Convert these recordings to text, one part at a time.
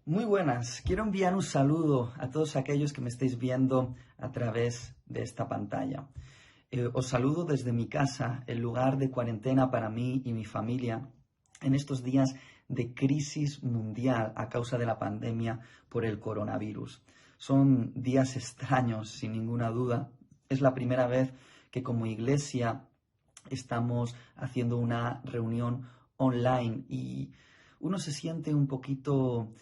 Muy buenas, quiero enviar un saludo a todos aquellos que me estáis viendo a través de esta pantalla. Os saludo desde mi casa, el lugar de cuarentena para mí y mi familia, en estos días de crisis mundial a causa de la pandemia por el coronavirus. Son días extraños, sin ninguna duda. Es la primera vez que como iglesia estamos haciendo una reunión online y uno se siente un poquito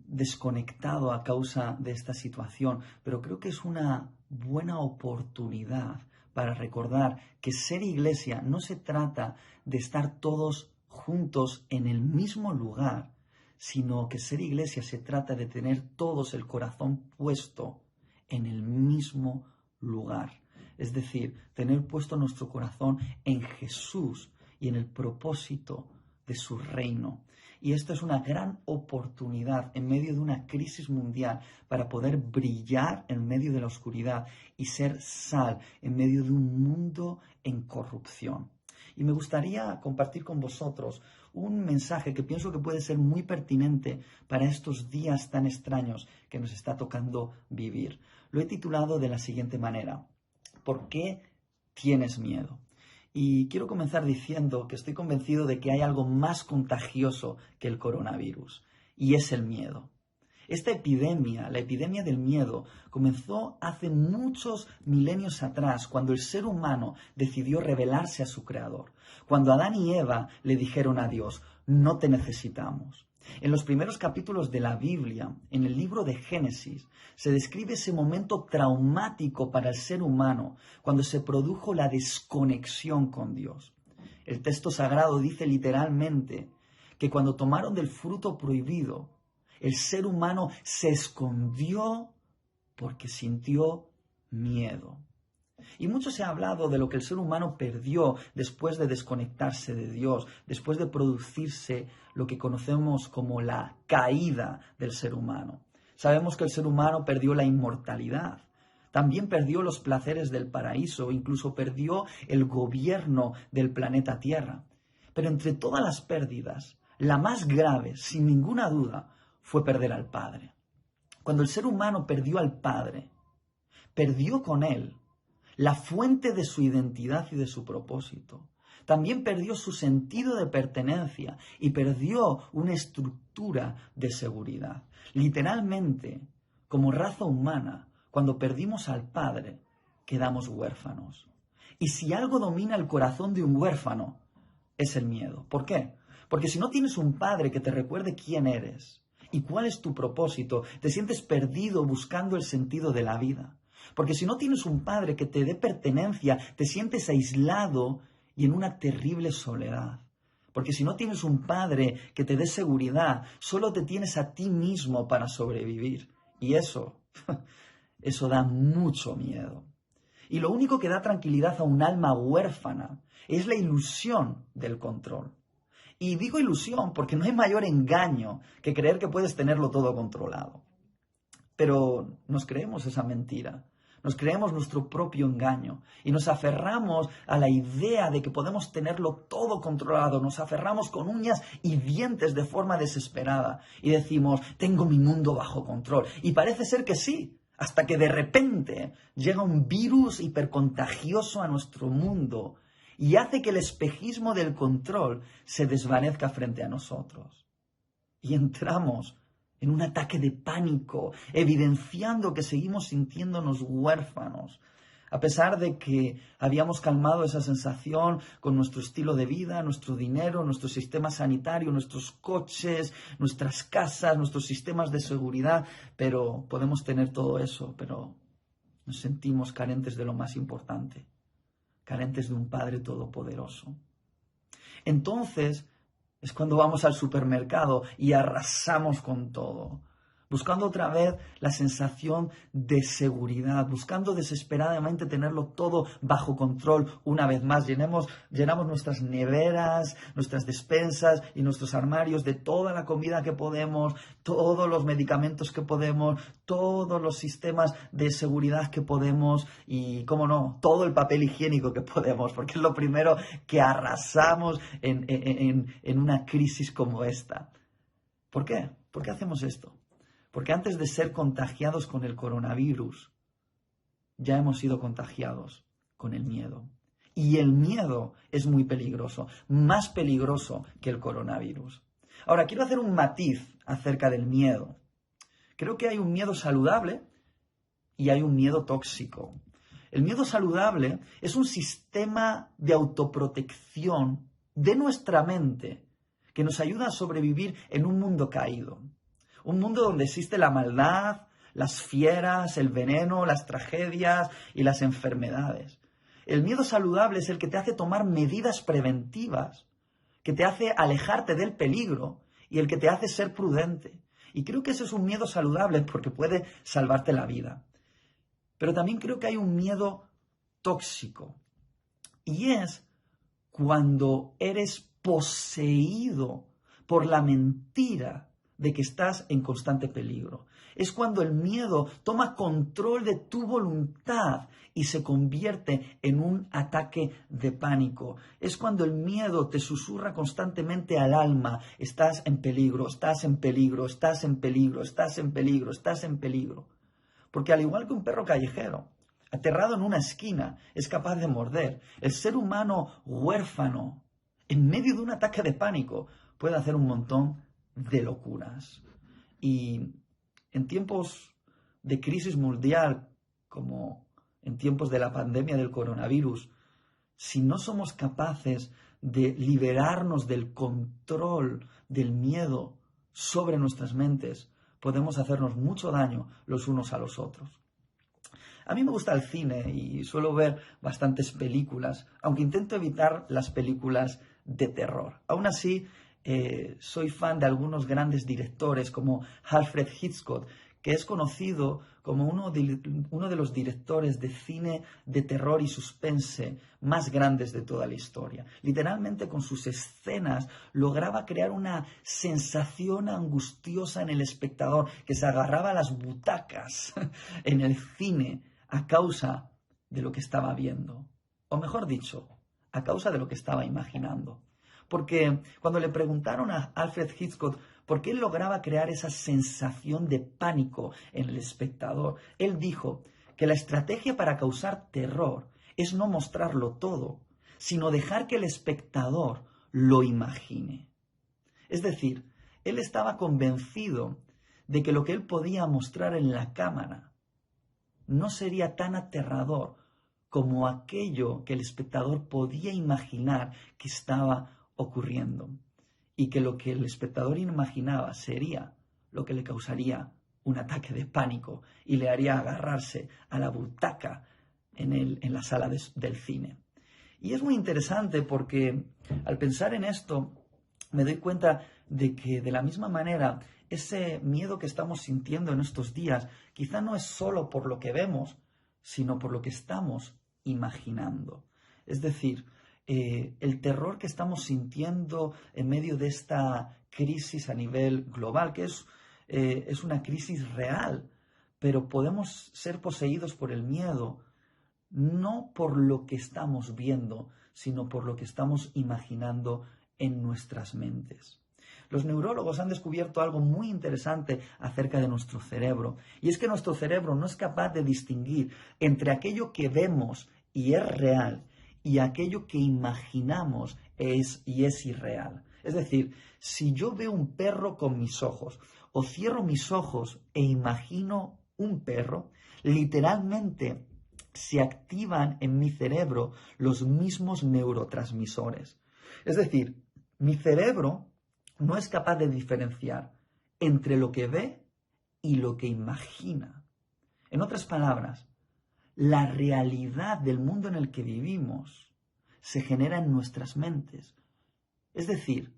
desconectado a causa de esta situación, pero creo que es una buena oportunidad para recordar que ser iglesia no se trata de estar todos juntos en el mismo lugar, sino que ser iglesia se trata de tener todos el corazón puesto en el mismo lugar. Es decir, tener puesto nuestro corazón en Jesús y en el propósito de su reino. Y esto es una gran oportunidad en medio de una crisis mundial para poder brillar en medio de la oscuridad y ser sal en medio de un mundo en corrupción. Y me gustaría compartir con vosotros un mensaje que pienso que puede ser muy pertinente para estos días tan extraños que nos está tocando vivir. Lo he titulado de la siguiente manera: ¿por qué tienes miedo? Y quiero comenzar diciendo que estoy convencido de que hay algo más contagioso que el coronavirus, y es el miedo. Esta epidemia, la epidemia del miedo, comenzó hace muchos milenios atrás, cuando el ser humano decidió rebelarse a su creador, cuando Adán y Eva le dijeron a Dios: no te necesitamos. En los primeros capítulos de la Biblia, en el libro de Génesis, se describe ese momento traumático para el ser humano, cuando se produjo la desconexión con Dios. El texto sagrado dice literalmente que cuando tomaron del fruto prohibido, el ser humano se escondió porque sintió miedo. Y mucho se ha hablado de lo que el ser humano perdió después de desconectarse de Dios, después de producirse lo que conocemos como la caída del ser humano. Sabemos que el ser humano perdió la inmortalidad, también perdió los placeres del paraíso, incluso perdió el gobierno del planeta Tierra. Pero entre todas las pérdidas, la más grave, sin ninguna duda, fue perder al Padre. Cuando el ser humano perdió al Padre, perdió con él la fuente de su identidad y de su propósito. También perdió su sentido de pertenencia y perdió una estructura de seguridad. Literalmente, como raza humana, cuando perdimos al Padre, quedamos huérfanos. Y si algo domina el corazón de un huérfano, es el miedo. ¿Por qué? Porque si no tienes un padre que te recuerde quién eres y cuál es tu propósito, te sientes perdido buscando el sentido de la vida. Porque si no tienes un padre que te dé pertenencia, te sientes aislado y en una terrible soledad. Porque si no tienes un padre que te dé seguridad, solo te tienes a ti mismo para sobrevivir. Y eso da mucho miedo. Y lo único que da tranquilidad a un alma huérfana es la ilusión del control. Y digo ilusión porque no hay mayor engaño que creer que puedes tenerlo todo controlado. Pero nos creemos esa mentira. Nos creemos nuestro propio engaño y nos aferramos a la idea de que podemos tenerlo todo controlado. Nos aferramos con uñas y dientes de forma desesperada y decimos: tengo mi mundo bajo control. Y parece ser que sí, hasta que de repente llega un virus hipercontagioso a nuestro mundo y hace que el espejismo del control se desvanezca frente a nosotros. Y entramos en un ataque de pánico, evidenciando que seguimos sintiéndonos huérfanos, a pesar de que habíamos calmado esa sensación con nuestro estilo de vida, nuestro dinero, nuestro sistema sanitario, nuestros coches, nuestras casas, nuestros sistemas de seguridad. Pero podemos tener todo eso, pero nos sentimos carentes de lo más importante, carentes de un Padre todopoderoso. Entonces es cuando vamos al supermercado y arrasamos con todo, buscando otra vez la sensación de seguridad, buscando desesperadamente tenerlo todo bajo control una vez más. Llenamos nuestras neveras, nuestras despensas y nuestros armarios de toda la comida que podemos, todos los medicamentos que podemos, todos los sistemas de seguridad que podemos y, cómo no, todo el papel higiénico que podemos, porque es lo primero que arrasamos en una crisis como esta. ¿Por qué? ¿Por qué hacemos esto? Porque antes de ser contagiados con el coronavirus, ya hemos sido contagiados con el miedo. Y el miedo es muy peligroso, más peligroso que el coronavirus. Ahora, quiero hacer un matiz acerca del miedo. Creo que hay un miedo saludable y hay un miedo tóxico. El miedo saludable es un sistema de autoprotección de nuestra mente que nos ayuda a sobrevivir en un mundo caído. Un mundo donde existe la maldad, las fieras, el veneno, las tragedias y las enfermedades. El miedo saludable es el que te hace tomar medidas preventivas, que te hace alejarte del peligro y el que te hace ser prudente. Y creo que ese es un miedo saludable porque puede salvarte la vida. Pero también creo que hay un miedo tóxico. Y es cuando eres poseído por la mentira de que estás en constante peligro. Es cuando el miedo toma control de tu voluntad y se convierte en un ataque de pánico. Es cuando el miedo te susurra constantemente al alma: estás en peligro, estás en peligro, estás en peligro, estás en peligro, estás en peligro. Porque al igual que un perro callejero, aterrado en una esquina, es capaz de morder, el ser humano huérfano, en medio de un ataque de pánico, puede hacer un montón de locuras. Y en tiempos de crisis mundial, como en tiempos de la pandemia del coronavirus, si no somos capaces de liberarnos del control del miedo sobre nuestras mentes, podemos hacernos mucho daño los unos a los otros. A mí me gusta el cine y suelo ver bastantes películas, aunque intento evitar las películas de terror. Aún así, soy fan de algunos grandes directores como Alfred Hitchcock, que es conocido como uno de los directores de cine de terror y suspense más grandes de toda la historia. Literalmente, con sus escenas lograba crear una sensación angustiosa en el espectador que se agarraba a las butacas en el cine a causa de lo que estaba viendo. O mejor dicho, a causa de lo que estaba imaginando. Porque cuando le preguntaron a Alfred Hitchcock por qué él lograba crear esa sensación de pánico en el espectador, él dijo que la estrategia para causar terror es no mostrarlo todo, sino dejar que el espectador lo imagine. Es decir, él estaba convencido de que lo que él podía mostrar en la cámara no sería tan aterrador como aquello que el espectador podía imaginar que estaba ocurriendo, y que lo que el espectador imaginaba sería lo que le causaría un ataque de pánico y le haría agarrarse a la butaca en la sala del cine. Y es muy interesante porque al pensar en esto me doy cuenta de que de la misma manera ese miedo que estamos sintiendo en estos días quizá no es solo por lo que vemos, sino por lo que estamos imaginando. Es decir, el terror que estamos sintiendo en medio de esta crisis a nivel global, que es una crisis real, pero podemos ser poseídos por el miedo, no por lo que estamos viendo, sino por lo que estamos imaginando en nuestras mentes. Los neurólogos han descubierto algo muy interesante acerca de nuestro cerebro, y es que nuestro cerebro no es capaz de distinguir entre aquello que vemos y es real y aquello que imaginamos y es irreal. Es decir, si yo veo un perro con mis ojos o cierro mis ojos e imagino un perro, literalmente se activan en mi cerebro los mismos neurotransmisores. Es decir, mi cerebro no es capaz de diferenciar entre lo que ve y lo que imagina. En otras palabras, la realidad del mundo en el que vivimos se genera en nuestras mentes. Es decir,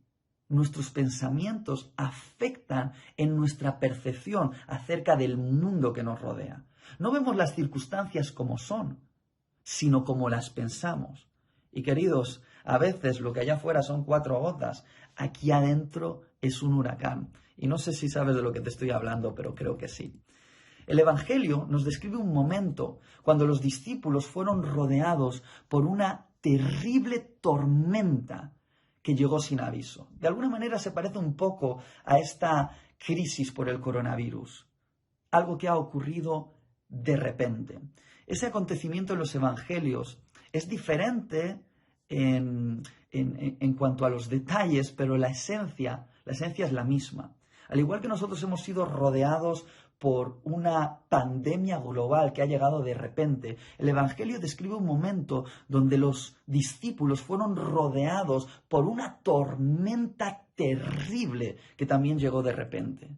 nuestros pensamientos afectan en nuestra percepción acerca del mundo que nos rodea. No vemos las circunstancias como son, sino como las pensamos. Y queridos, a veces lo que allá afuera son 4 gotas, aquí adentro es un huracán. Y no sé si sabes de lo que te estoy hablando, pero creo que sí. El Evangelio nos describe un momento cuando los discípulos fueron rodeados por una terrible tormenta que llegó sin aviso. De alguna manera se parece un poco a esta crisis por el coronavirus. Algo que ha ocurrido de repente. Ese acontecimiento en los evangelios es diferente en cuanto a los detalles, pero la esencia es la misma. Al igual que nosotros hemos sido rodeados por una pandemia global que ha llegado de repente, el Evangelio describe un momento donde los discípulos fueron rodeados por una tormenta terrible que también llegó de repente.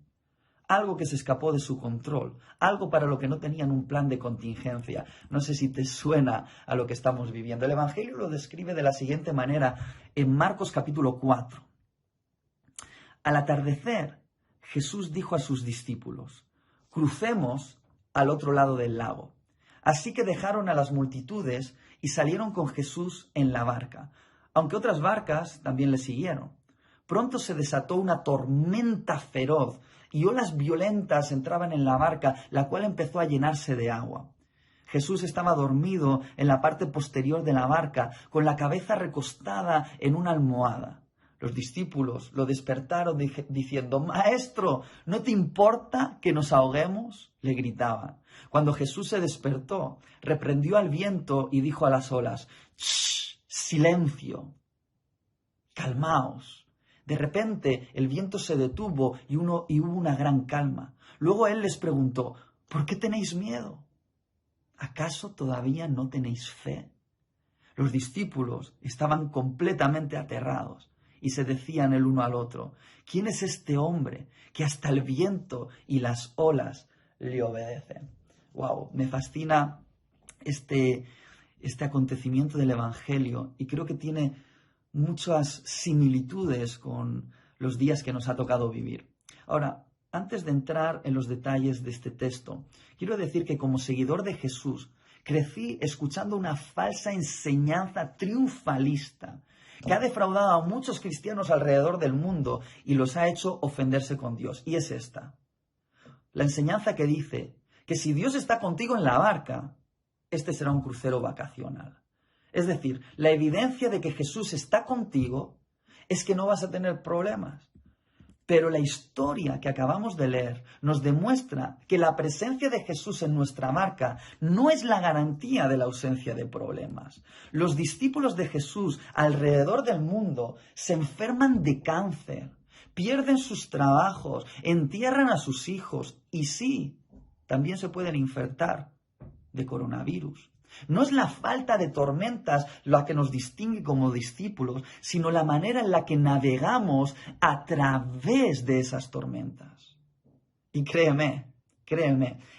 Algo que se escapó de su control, algo para lo que no tenían un plan de contingencia. No sé si te suena a lo que estamos viviendo. El Evangelio lo describe de la siguiente manera en Marcos capítulo 4. Al atardecer, Jesús dijo a sus discípulos: crucemos al otro lado del lago. Así que dejaron a las multitudes y salieron con Jesús en la barca, aunque otras barcas también le siguieron. Pronto se desató una tormenta feroz y olas violentas entraban en la barca, la cual empezó a llenarse de agua. Jesús estaba dormido en la parte posterior de la barca, con la cabeza recostada en una almohada. Los discípulos lo despertaron diciendo: «Maestro, ¿no te importa que nos ahoguemos?», le gritaban. Cuando Jesús se despertó, reprendió al viento y dijo a las olas: «¡Shh! ¡Silencio! Calmaos». De repente el viento se detuvo y hubo una gran calma. Luego él les preguntó: «¿Por qué tenéis miedo? ¿Acaso todavía no tenéis fe?». Los discípulos estaban completamente aterrados y se decían el uno al otro: «¿Quién es este hombre que hasta el viento y las olas le obedecen?». ¡Wow! Me fascina este acontecimiento del Evangelio y creo que tiene muchas similitudes con los días que nos ha tocado vivir. Ahora, antes de entrar en los detalles de este texto, quiero decir que como seguidor de Jesús, crecí escuchando una falsa enseñanza triunfalista que ha defraudado a muchos cristianos alrededor del mundo y los ha hecho ofenderse con Dios. Y es esta: la enseñanza que dice que si Dios está contigo en la barca, este será un crucero vacacional. Es decir, la evidencia de que Jesús está contigo es que no vas a tener problemas. Pero la historia que acabamos de leer nos demuestra que la presencia de Jesús en nuestra barca no es la garantía de la ausencia de problemas. Los discípulos de Jesús alrededor del mundo se enferman de cáncer, pierden sus trabajos, entierran a sus hijos y sí, también se pueden infectar de coronavirus. No es la falta de tormentas la que nos distingue como discípulos, sino la manera en la que navegamos a través de esas tormentas. Y créeme,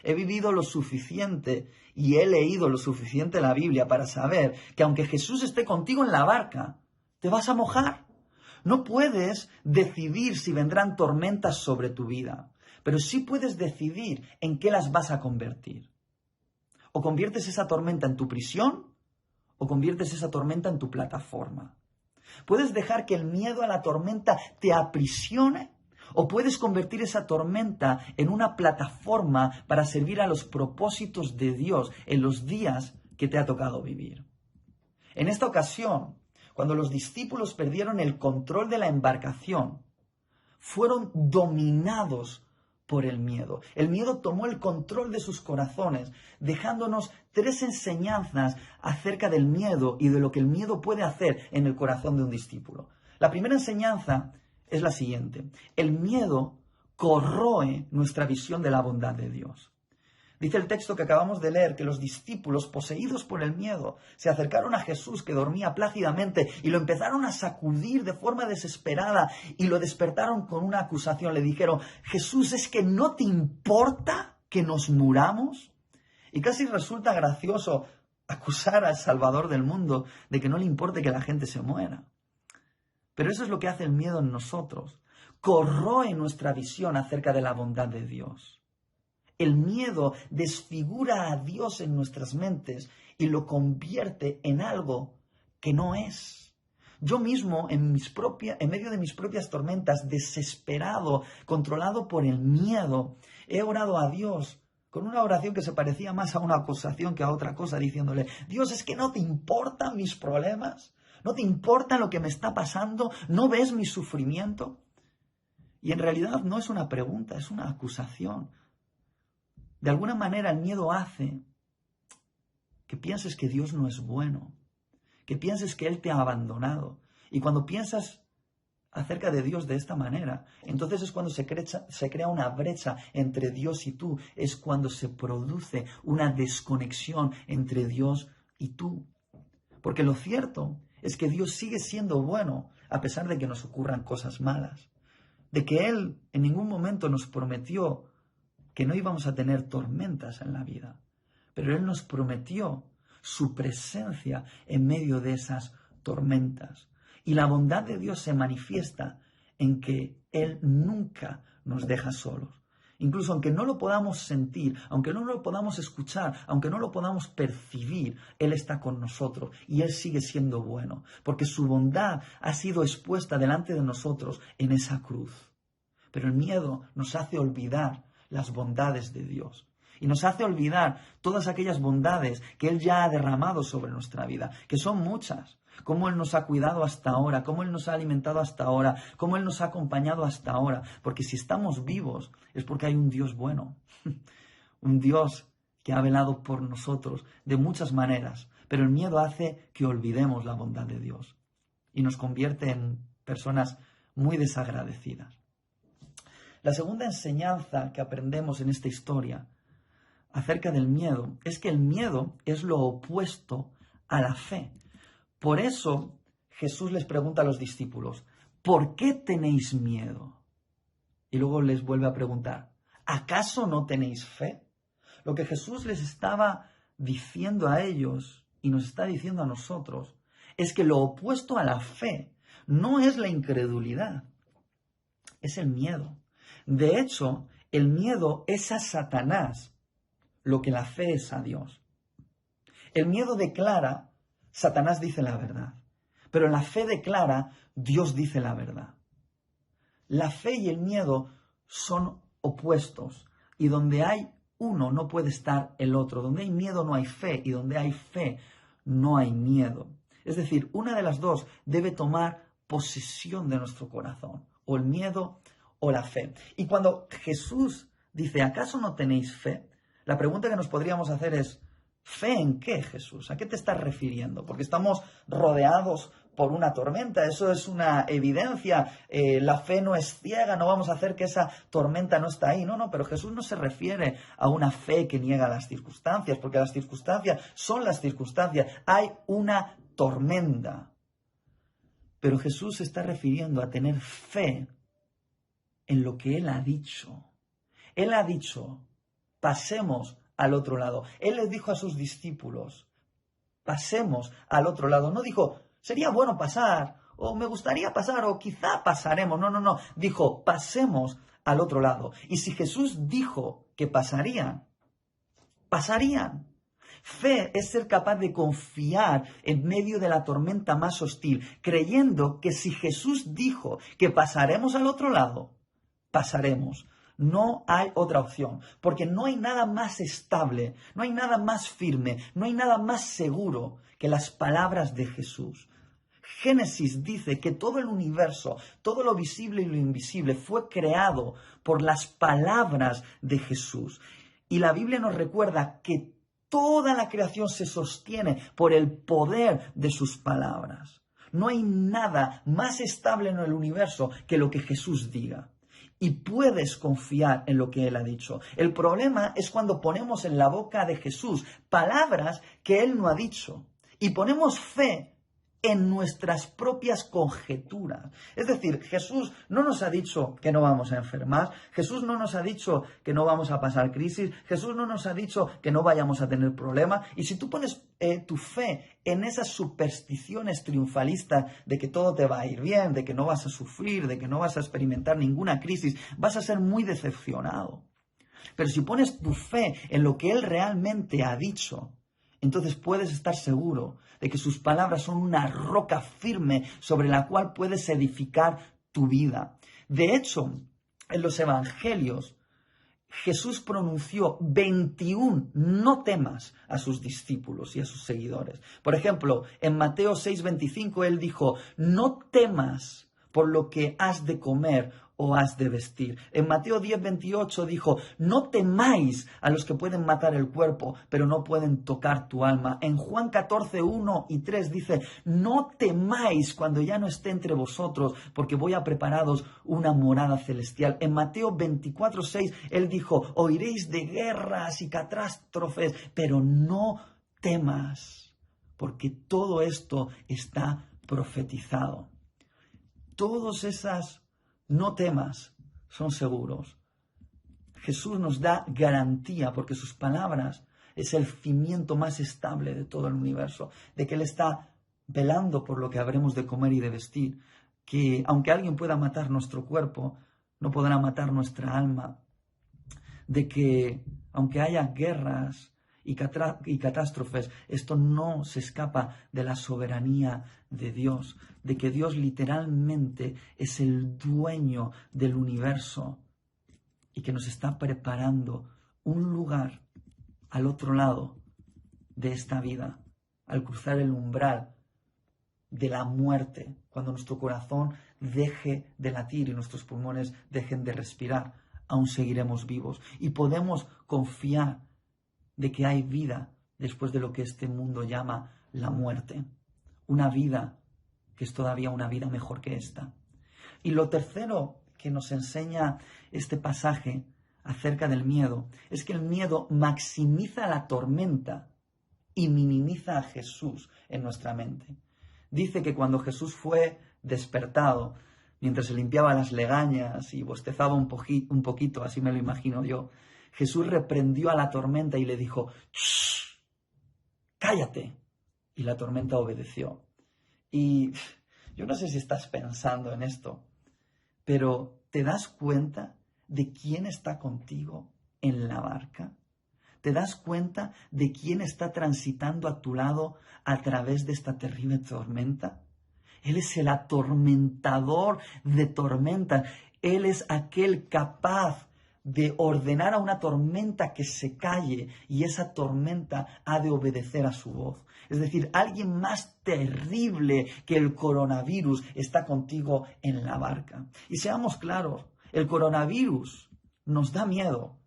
he vivido lo suficiente y he leído lo suficiente la Biblia para saber que aunque Jesús esté contigo en la barca, te vas a mojar. No puedes decidir si vendrán tormentas sobre tu vida, pero sí puedes decidir en qué las vas a convertir. O conviertes esa tormenta en tu prisión, o conviertes esa tormenta en tu plataforma. Puedes dejar que el miedo a la tormenta te aprisione, o puedes convertir esa tormenta en una plataforma para servir a los propósitos de Dios en los días que te ha tocado vivir. En esta ocasión, cuando los discípulos perdieron el control de la embarcación, fueron dominados por el miedo. El miedo tomó el control de sus corazones, dejándonos 3 enseñanzas acerca del miedo y de lo que el miedo puede hacer en el corazón de un discípulo. La primera enseñanza es la siguiente: el miedo corroe nuestra visión de la bondad de Dios. Dice el texto que acabamos de leer que los discípulos, poseídos por el miedo, se acercaron a Jesús, que dormía plácidamente, y lo empezaron a sacudir de forma desesperada y lo despertaron con una acusación. Le dijeron: «Jesús, ¿es que no te importa que nos muramos?». Y casi resulta gracioso acusar al Salvador del mundo de que no le importe que la gente se muera. Pero eso es lo que hace el miedo en nosotros. Corroe nuestra visión acerca de la bondad de Dios. El miedo desfigura a Dios en nuestras mentes y lo convierte en algo que no es. Yo mismo, en medio de mis propias tormentas, desesperado, controlado por el miedo, he orado a Dios con una oración que se parecía más a una acusación que a otra cosa, diciéndole: «Dios, ¿es que no te importan mis problemas? ¿No te importa lo que me está pasando? ¿No ves mi sufrimiento? Y en realidad no es una pregunta, es una acusación. De alguna manera el miedo hace que pienses que Dios no es bueno, que pienses que Él te ha abandonado. Y cuando piensas acerca de Dios de esta manera, entonces es cuando se crea una brecha entre Dios y tú, es cuando se produce una desconexión entre Dios y tú. Porque lo cierto es que Dios sigue siendo bueno a pesar de que nos ocurran cosas malas, de que Él en ningún momento nos prometió que no íbamos a tener tormentas en la vida, pero Él nos prometió su presencia en medio de esas tormentas. Y la bondad de Dios se manifiesta en que Él nunca nos deja solos. Incluso aunque no lo podamos sentir, aunque no lo podamos escuchar, aunque no lo podamos percibir, Él está con nosotros y Él sigue siendo bueno, porque su bondad ha sido expuesta delante de nosotros en esa cruz. Pero el miedo nos hace olvidar las bondades de Dios. Y nos hace olvidar todas aquellas bondades que Él ya ha derramado sobre nuestra vida, que son muchas. Cómo Él nos ha cuidado hasta ahora, cómo Él nos ha alimentado hasta ahora, cómo Él nos ha acompañado hasta ahora. Porque si estamos vivos es porque hay un Dios bueno, un Dios que ha velado por nosotros de muchas maneras. Pero el miedo hace que olvidemos la bondad de Dios y nos convierte en personas muy desagradecidas. La segunda enseñanza que aprendemos en esta historia acerca del miedo es que el miedo es lo opuesto a la fe. Por eso Jesús les pregunta a los discípulos, ¿por qué tenéis miedo? Y luego les vuelve a preguntar, ¿acaso no tenéis fe? Lo que Jesús les estaba diciendo a ellos y nos está diciendo a nosotros es que lo opuesto a la fe no es la incredulidad, es el miedo. De hecho, el miedo es a Satanás lo que la fe es a Dios. El miedo declara, Satanás dice la verdad, pero la fe declara, Dios dice la verdad. La fe y el miedo son opuestos y donde hay uno no puede estar el otro. Donde hay miedo no hay fe y donde hay fe no hay miedo. Es decir, una de las dos debe tomar posesión de nuestro corazón, o el miedo o la fe. Y cuando Jesús dice, ¿acaso no tenéis fe? La pregunta que nos podríamos hacer es, ¿fe en qué, Jesús? ¿A qué te estás refiriendo? Porque estamos rodeados por una tormenta, eso es una evidencia, la fe no es ciega, no vamos a hacer que esa tormenta no está ahí, no, pero Jesús no se refiere a una fe que niega las circunstancias, porque las circunstancias son las circunstancias, hay una tormenta, pero Jesús se está refiriendo a tener fe en lo que Él ha dicho. Él ha dicho, pasemos al otro lado. Él les dijo a sus discípulos, pasemos al otro lado. No dijo, sería bueno pasar, o me gustaría pasar, o quizá pasaremos. No. Dijo, pasemos al otro lado. Y si Jesús dijo que pasarían, pasarían. Fe es ser capaz de confiar en medio de la tormenta más hostil, creyendo que si Jesús dijo que pasaremos al otro lado, pasaremos. No hay otra opción, porque no hay nada más estable, no hay nada más firme, no hay nada más seguro que las palabras de Jesús. Génesis dice que todo el universo, todo lo visible y lo invisible fue creado por las palabras de Jesús. Y la Biblia nos recuerda que toda la creación se sostiene por el poder de sus palabras. No hay nada más estable en el universo que lo que Jesús diga. Y puedes confiar en lo que Él ha dicho. El problema es cuando ponemos en la boca de Jesús palabras que Él no ha dicho. Y ponemos fe en nuestras propias conjeturas. Es decir, Jesús no nos ha dicho que no vamos a enfermar, Jesús no nos ha dicho que no vamos a pasar crisis, Jesús no nos ha dicho que no vayamos a tener problemas. Y si tú pones tu fe en esas supersticiones triunfalistas de que todo te va a ir bien, de que no vas a sufrir, de que no vas a experimentar ninguna crisis, vas a ser muy decepcionado. Pero si pones tu fe en lo que Él realmente ha dicho, entonces puedes estar seguro de que sus palabras son una roca firme sobre la cual puedes edificar tu vida. De hecho, en los evangelios, Jesús pronunció 21 no temas a sus discípulos y a sus seguidores. Por ejemplo, en Mateo 6:25 él dijo, no temas por lo que has de comer o has de vestir. En Mateo 10:28 dijo, no temáis a los que pueden matar el cuerpo, pero no pueden tocar tu alma. En Juan 14:1 y 3 dice, no temáis cuando ya no esté entre vosotros, porque voy a prepararos una morada celestial. En Mateo 24:6 él dijo, oiréis de guerras y catástrofes, pero no temas, porque todo esto está profetizado. Todas esas no temas son seguros. Jesús nos da garantía porque sus palabras es el cimiento más estable de todo el universo, de que Él está velando por lo que habremos de comer y de vestir, que aunque alguien pueda matar nuestro cuerpo, no podrá matar nuestra alma, de que aunque haya guerras y catástrofes, esto no se escapa de la soberanía de Dios, de que Dios literalmente es el dueño del universo y que nos está preparando un lugar al otro lado de esta vida, al cruzar el umbral de la muerte, cuando nuestro corazón deje de latir y nuestros pulmones dejen de respirar, aún seguiremos vivos y podemos confiar de que hay vida después de lo que este mundo llama la muerte. Una vida que es todavía una vida mejor que esta. Y lo tercero que nos enseña este pasaje acerca del miedo es que el miedo maximiza la tormenta y minimiza a Jesús en nuestra mente. Dice que cuando Jesús fue despertado, mientras se limpiaba las legañas y bostezaba un poquito, así me lo imagino yo, Jesús reprendió a la tormenta y le dijo, ¡shh! ¡Cállate! Y la tormenta obedeció. Y yo no sé si estás pensando en esto, pero ¿te das cuenta de quién está contigo en la barca? ¿Te das cuenta de quién está transitando a tu lado a través de esta terrible tormenta? Él es el atormentador de tormentas. Él es aquel capaz de ordenar a una tormenta que se calle y esa tormenta ha de obedecer a su voz. Es decir, alguien más terrible que el coronavirus está contigo en la barca. Y seamos claros, el coronavirus nos da miedo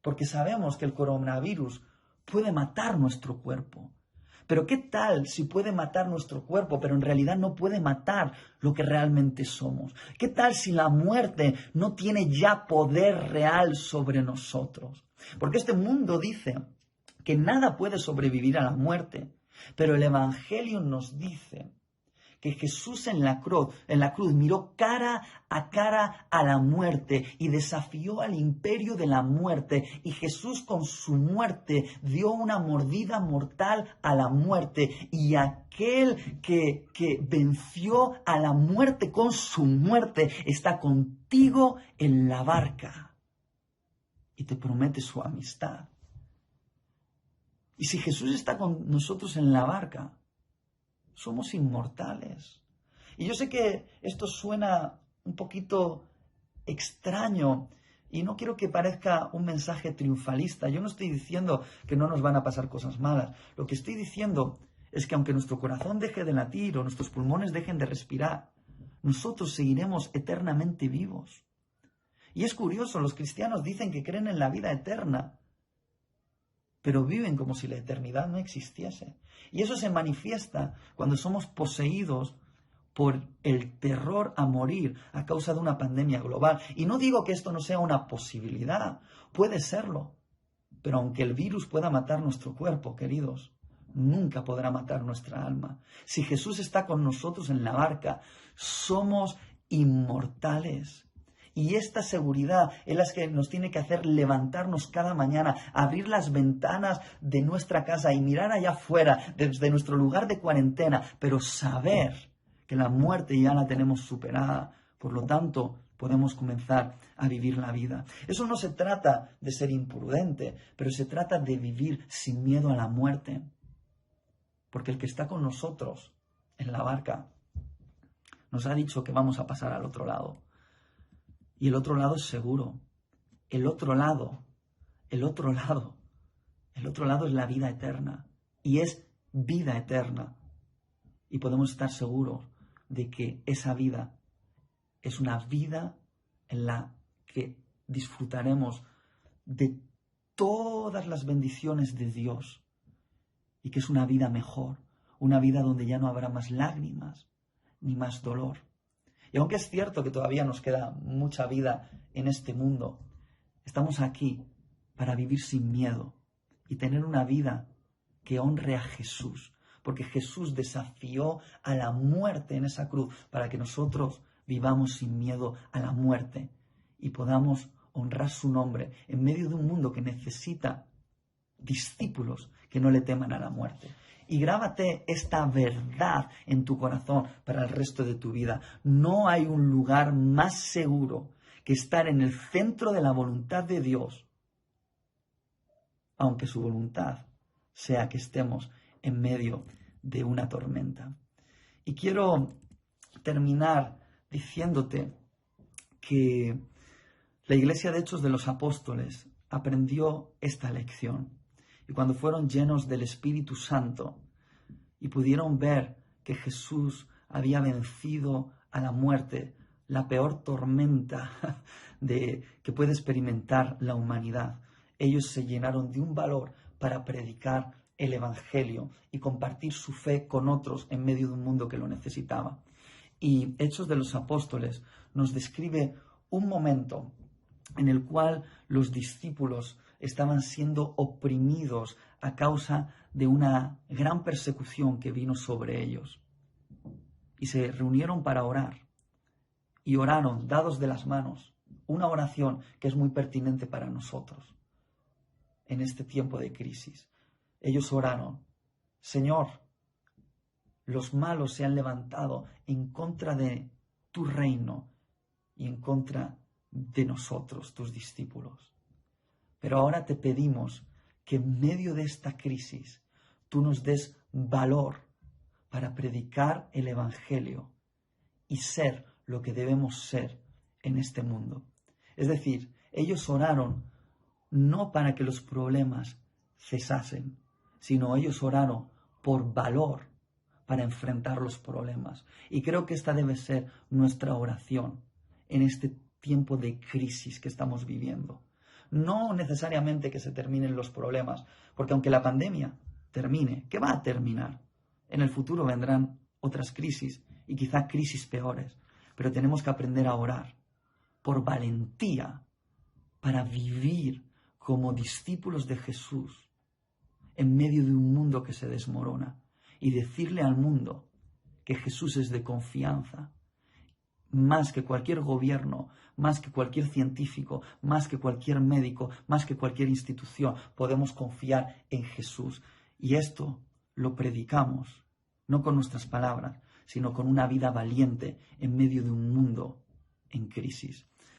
porque sabemos que el coronavirus puede matar nuestro cuerpo. Pero ¿qué tal si puede matar nuestro cuerpo, pero en realidad no puede matar lo que realmente somos? ¿Qué tal si la muerte no tiene ya poder real sobre nosotros? Porque este mundo dice que nada puede sobrevivir a la muerte, pero el Evangelio nos dice que Jesús en la cruz miró cara a la muerte y desafió al imperio de la muerte. Y Jesús con su muerte dio una mordida mortal a la muerte. Y aquel que venció a la muerte con su muerte está contigo en la barca y te promete su amistad. Y si Jesús está con nosotros en la barca, somos inmortales. Y yo sé que esto suena un poquito extraño y no quiero que parezca un mensaje triunfalista. Yo no estoy diciendo que no nos van a pasar cosas malas. Lo que estoy diciendo es que aunque nuestro corazón deje de latir o nuestros pulmones dejen de respirar, nosotros seguiremos eternamente vivos. Y es curioso, los cristianos dicen que creen en la vida eterna, pero viven como si la eternidad no existiese. Y eso se manifiesta cuando somos poseídos por el terror a morir a causa de una pandemia global. Y no digo que esto no sea una posibilidad, puede serlo. Pero aunque el virus pueda matar nuestro cuerpo, queridos, nunca podrá matar nuestra alma. Si Jesús está con nosotros en la barca, somos inmortales. Y esta seguridad es la que nos tiene que hacer levantarnos cada mañana, abrir las ventanas de nuestra casa y mirar allá afuera, desde nuestro lugar de cuarentena, pero saber que la muerte ya la tenemos superada. Por lo tanto, podemos comenzar a vivir la vida. Eso no se trata de ser imprudente, pero se trata de vivir sin miedo a la muerte. Porque el que está con nosotros en la barca nos ha dicho que vamos a pasar al otro lado. Y el otro lado es seguro. El otro lado el otro lado. El otro lado es la vida eterna y es vida eterna. Y podemos estar seguros de que esa vida es una vida en la que disfrutaremos de todas las bendiciones de Dios y que es una vida mejor, una vida donde ya no habrá más lágrimas ni más dolor. Y aunque es cierto que todavía nos queda mucha vida en este mundo, estamos aquí para vivir sin miedo y tener una vida que honre a Jesús, porque Jesús desafió a la muerte en esa cruz para que nosotros vivamos sin miedo a la muerte y podamos honrar su nombre en medio de un mundo que necesita discípulos que no le teman a la muerte. Y grábate esta verdad en tu corazón para el resto de tu vida. No hay un lugar más seguro que estar en el centro de la voluntad de Dios, aunque su voluntad sea que estemos en medio de una tormenta. Y quiero terminar diciéndote que la iglesia de Hechos de los Apóstoles aprendió esta lección. Y cuando fueron llenos del Espíritu Santo y pudieron ver que Jesús había vencido a la muerte, la peor tormenta que puede experimentar la humanidad, ellos se llenaron de un valor para predicar el Evangelio y compartir su fe con otros en medio de un mundo que lo necesitaba. Y Hechos de los Apóstoles nos describe un momento en el cual los discípulos estaban siendo oprimidos a causa de una gran persecución que vino sobre ellos. Y se reunieron para orar. Y oraron, dados de las manos, una oración que es muy pertinente para nosotros en este tiempo de crisis. Ellos oraron: Señor, los malos se han levantado en contra de tu reino y en contra de nosotros, tus discípulos. Pero ahora te pedimos que en medio de esta crisis tú nos des valor para predicar el Evangelio y ser lo que debemos ser en este mundo. Es decir, ellos oraron no para que los problemas cesasen, sino ellos oraron por valor para enfrentar los problemas. Y creo que esta debe ser nuestra oración en este tiempo de crisis que estamos viviendo. No necesariamente que se terminen los problemas, porque aunque la pandemia termine, ¿qué va a terminar? En el futuro vendrán otras crisis y quizá crisis peores, pero tenemos que aprender a orar por valentía para vivir como discípulos de Jesús en medio de un mundo que se desmorona y decirle al mundo que Jesús es de confianza, más que cualquier gobierno, más que cualquier científico, más que cualquier médico, más que cualquier institución. Podemos confiar en Jesús. Y esto lo predicamos, no con nuestras palabras, sino con una vida valiente en medio de un mundo en crisis.